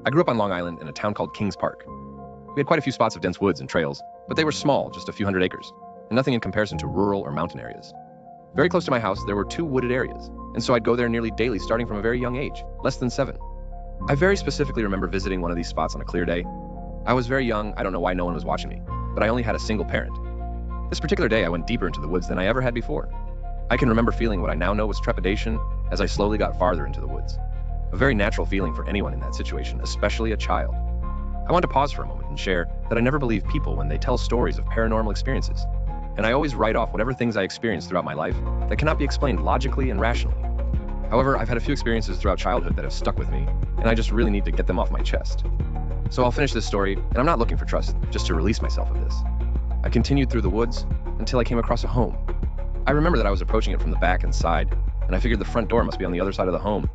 I grew up on Long Island in a town called Kings Park. We had quite a few spots of dense woods and trails, but they were small, just a few hundred acres, and nothing in comparison to rural or mountain areas. Very close to my house, there were two wooded areas, and so I'd go there nearly daily starting from a very young age, less than 7. I very specifically remember visiting one of these spots on a clear day. I was very young, I don't know why no one was watching me, but I only had a single parent. This particular day, I went deeper into the woods than I ever had before. I can remember feeling what I now know was trepidation as I slowly got farther into the woods. A very natural feeling for anyone in that situation, especially a child. I want to pause for a moment and share that I never believe people when they tell stories of paranormal experiences, and I always write off whatever things I experienced throughout my life that cannot be explained logically and rationally. However, I've had a few experiences throughout childhood that have stuck with me, and I just really need to get them off my chest. So I'll finish this story, and I'm not looking for trust, just to release myself of this. I continued through the woods until I came across a home. I remember that I was approaching it from the back and side, and I figured the front door must be on the other side of the home.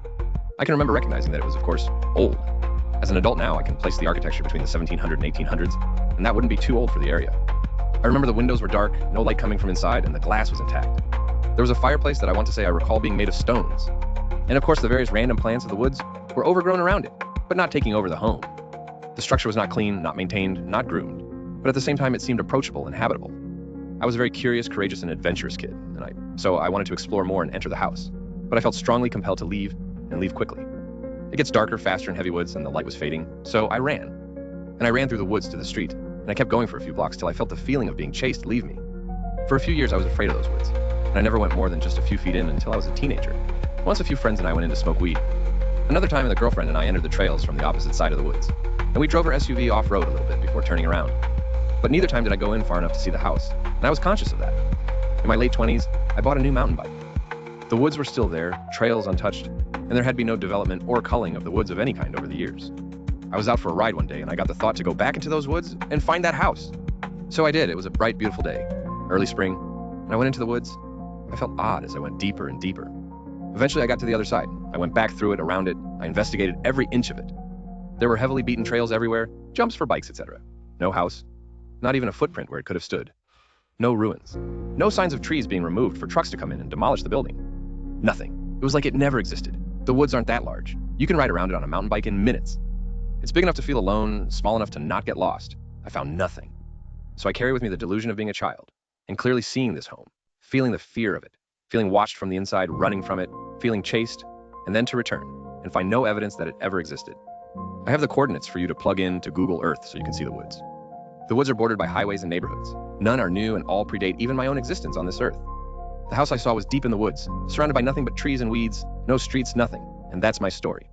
I can remember recognizing that it was, of course, old. As an adult now, I can place the architecture between the 1700s and 1800s, and that wouldn't be too old for the area. I remember the windows were dark, no light coming from inside, and the glass was intact. There was a fireplace that I want to say I recall being made of stones. And of course, the various random plants of the woods were overgrown around it, but not taking over the home. The structure was not clean, not maintained, not groomed, but at the same time, it seemed approachable and habitable. I was a very curious, courageous, and adventurous kid, so I wanted to explore more and enter the house, but I felt strongly compelled to leave, and leave quickly. It gets darker faster in heavy woods and the light was fading, so I ran. And I ran through the woods to the street, and I kept going for a few blocks till I felt the feeling of being chased leave me. For a few years I was afraid of those woods, and I never went more than just a few feet in until I was a teenager. Once a few friends and I went in to smoke weed. Another time the girlfriend and I entered the trails from the opposite side of the woods, and we drove our SUV off-road a little bit before turning around. But neither time did I go in far enough to see the house, and I was conscious of that. In my late 20s, I bought a new mountain bike. The woods were still there, trails untouched, and there had been no development or culling of the woods of any kind over the years. I was out for a ride one day and I got the thought to go back into those woods and find that house. So I did. It was a bright, beautiful day, early spring, and I went into the woods. I felt odd as I went deeper and deeper. Eventually I got to the other side. I went back through it, around it. I investigated every inch of it. There were heavily beaten trails everywhere, jumps for bikes, etc. No house, not even a footprint where it could have stood. No ruins. No signs of trees being removed for trucks to come in and demolish the building. Nothing. It was like it never existed. The woods aren't that large. You can ride around it on a mountain bike in minutes. It's big enough to feel alone, small enough to not get lost. I found nothing. So I carry with me the delusion of being a child, and clearly seeing this home, feeling the fear of it, feeling watched from the inside, running from it, feeling chased, and then to return, and find no evidence that it ever existed. I have the coordinates for you to plug in to Google Earth so you can see the woods. The woods are bordered by highways and neighborhoods. None are new and all predate even my own existence on this earth. The house I saw was deep in the woods, surrounded by nothing but trees and weeds, no streets, nothing, and that's my story.